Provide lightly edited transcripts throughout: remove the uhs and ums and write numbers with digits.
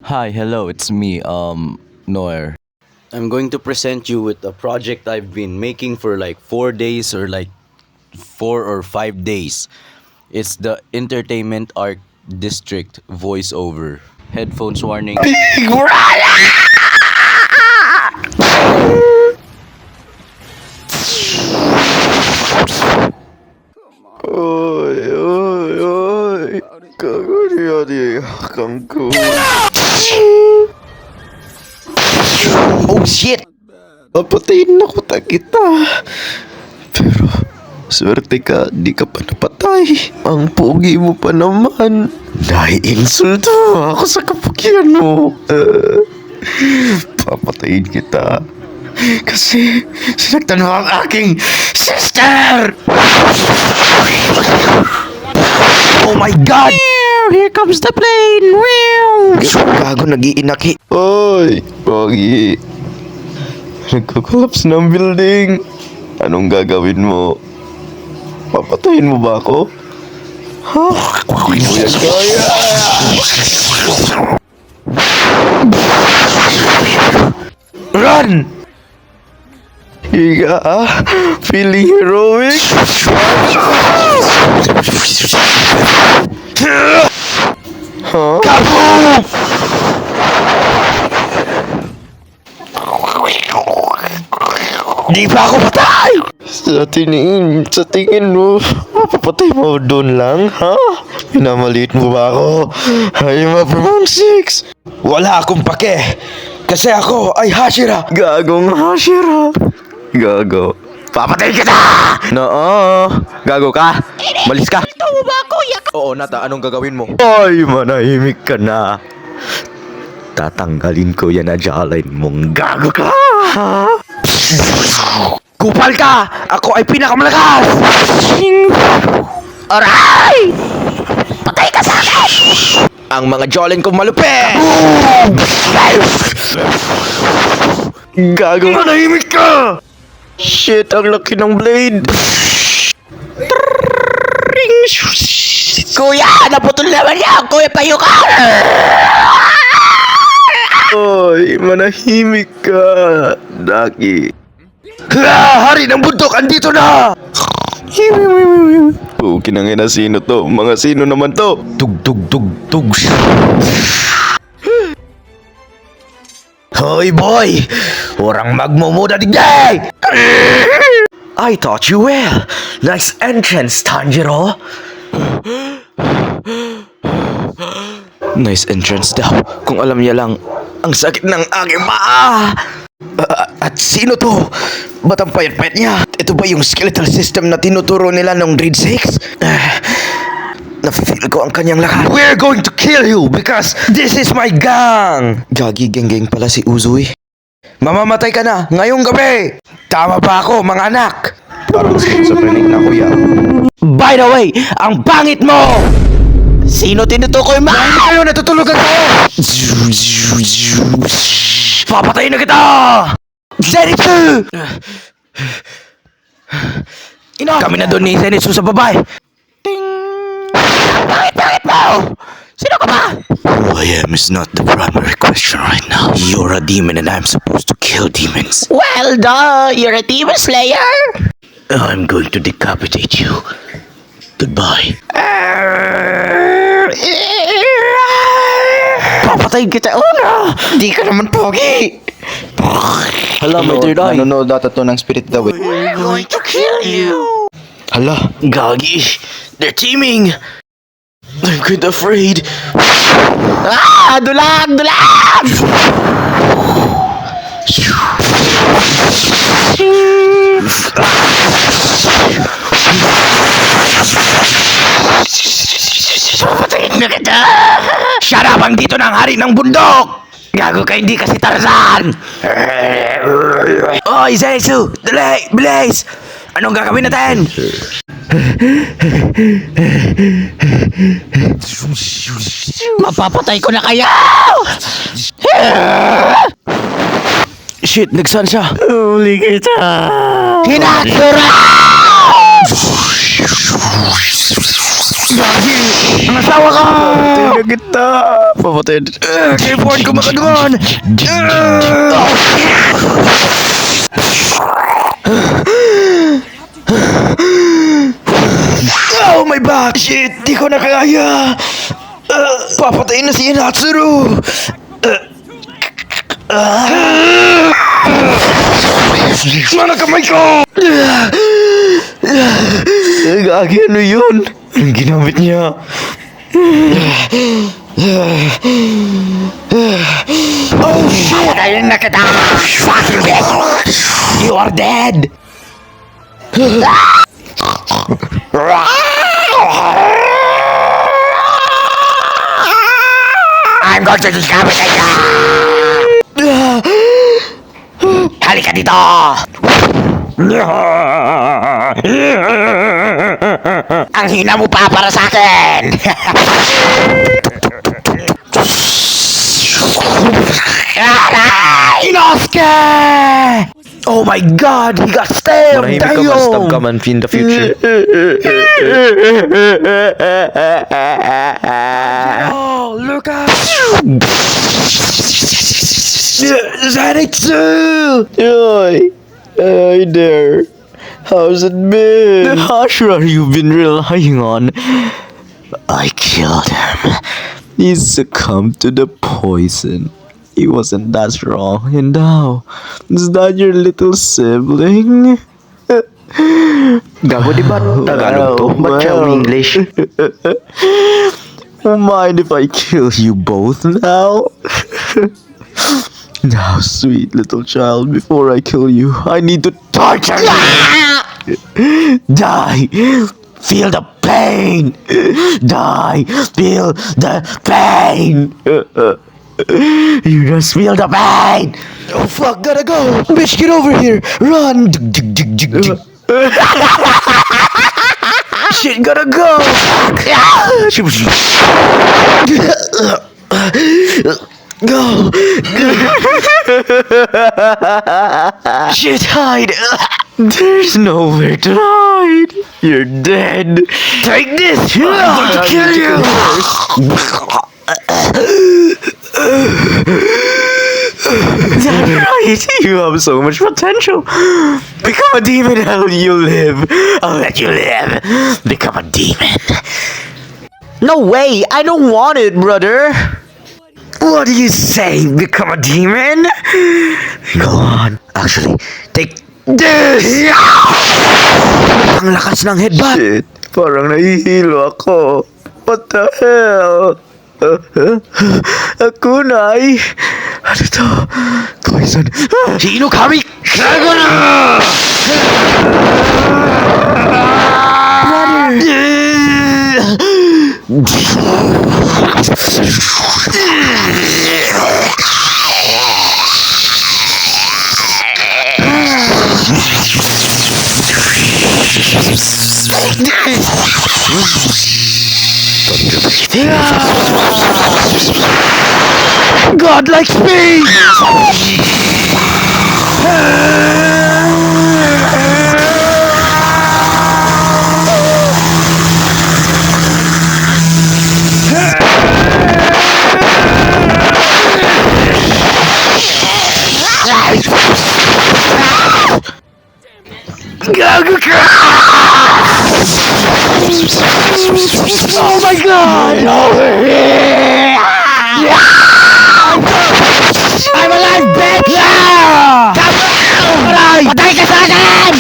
Hi, hello, it's me, Noir. I'm going to present you with a project I've been making for like 4 days or like 4 or 5 days. It's the Entertainment Art District voiceover. Headphones warning. Oy, oy, oy. Kagari kangku. Oh shit! Papatayin na ko kita. Pero, swerte ka, di ka pa napatay. Ang pogi mo pa naman. Nai-insulto ako sa kapukyan mo. Papatayin kita. Kasi, sinaktan mo ang aking sister! Oh my god! Here comes the plane! Gago, nag-iinaki. Oy, pogi. Nagko-collapse ng building. Anong gagawin mo? Papatayin mo ba ako? Ha? Hindi mo yan kaya. Run! Higa feeling heroic? Huh? Kaboom! Di pa ako patay! Sa tingin mo, papatay mo doon lang, ha? Minamaliit mo ba ako? I'm a from 6. Wala akong pake! Kasi ako ay Hashira! Gagong Hashira. Gago. Papatay kita! Noo. Gago ka? Malis ka? Ito mo ba ako? Oo, Nata, anong gagawin mo? Ay, manahimik ka na. Tatanggalin ko yan na jawline mong gago ka. Ha? Kupal ka! Ako ay pinakamalakas! Aray! Patay ka sa akin! Ang mga jawline ko malupit! Gago. Manahimik ka! Shit, ang laki ng blade. Kuya! Naputol naman yan! Kuya, tayo ka! Oy, manahimik ka. Daki. Hari ng bundok! Andito na! Pukin ang ina, sino to? Mga sino naman to? Tug, tug, tug, tug. Hoy, boy! Orang magmumuda digday! I taught you well. Nice entrance, Tanjiro. Nice entrance daw. Kung alam niya lang, ang sakit ng aking paa. At sino to? Ba't ang payat-payat niya? Ito ba yung skeletal system na tinuturo nila nung grade 6? Nafe-feel ko ang kanyang lakas. We're going to kill you because this is my gang! Gagi, geng-geng pala si Uzui. Mamamatay ka na ngayong gabi! Tama ba ako, mga anak? Parang schizophrenic na kuya. By the way, ang pangit mo! Sino tinutukoy mo? Bakit kayo natutulugan kayo? Papatayin na kita! Zenitsu! Kami na doon ni Zenitsu sa babae. Bakit mo? Sino ka ba? Who I am is not the primary question right now. You're a demon and I'm supposed to kill demons. Well, duh, you're a demon slayer. I'm going to decapitate you. Goodbye. Papatayin kita una! Di ka naman pogi! Hala, may third eye. Nanonood data to ng spirit daw. We're going to kill you! Hala. Gagi! They're teaming! I'm kind of afraid. Ah! Dulag! Dulag! Papatayin na kita! Shut up! Ang dito ng hari ng bundok! Gago ka, hindi kasi Tarzan! Oy, Zenitsu! Dali! Bilis! Anong gagawin natin? Mapapatay ko na kayo! Shit, nagsan siya. Huli kita. Hinakura! Gagi! Ang asawa ka! Papatayin na kita! Papatayin. Kay Ford ko makagawan! Oh, my back! Shit! Di ko na kaya! Papatayin na si Inatsuru! Mana kamay ko! Gagi, ano yun? Anong ginamit niya? Oh shit! Patayin na kita! Fuck you, bitch! You are dead! I'm going to decapitate you! Halika dito! Ang hina mo pa para sa akin! Inosuke! Oh my god, he got stabbed! Marahimik ka man, stab ka man in the future. Oh, look out! Zenitsu! Yoy! Hi there. How's it been? The Hashira you've been relying on. I killed him. He succumbed to the poison. He wasn't that strong. And now, is that your little sibling? Gago di ba Tagalog to? Ba't siya English? Mind if I kill you both now? Now, sweet little child, before I kill you, I need to torture you. Die! Feel the pain! Die! Feel the pain! You just feel the pain! Oh fuck, gotta go! Bitch, get over here! Run! Shit, gotta go! Go! Shit, hide! There's nowhere to hide! You're dead! Take this! I'm going to kill you! That's right! You have so much potential! Become a demon and I'll let you live! I'll let you live! Become a demon! No way! I don't want it, brother! What do you say? Become a demon? Go on. Actually, take this! Ang lakas ng headbutt! Shit! Parang nahihilo ako! What the hell? Kunai! Ano to? Poison! Si Inokami! Kago na! Godlike speed! Oh my god! I'm alive, bitch! Aray! Patay ka sa akin!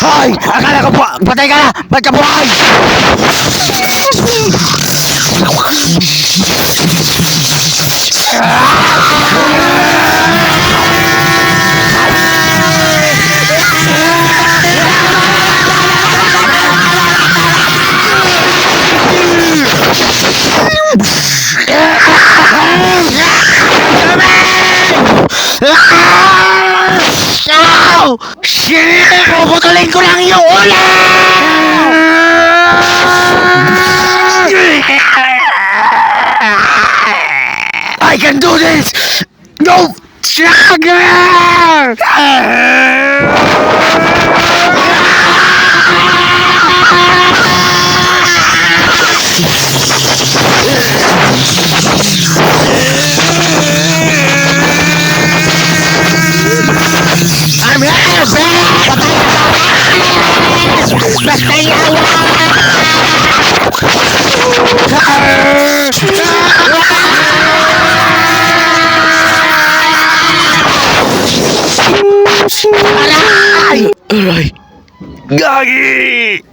Hoy! Akala ko po! Patay ka na! Ba't ka buhay? Ow! Shit! Puputulin ko lang yung ulo! do this! No! Stronger! I'm here! Aray! Gagi!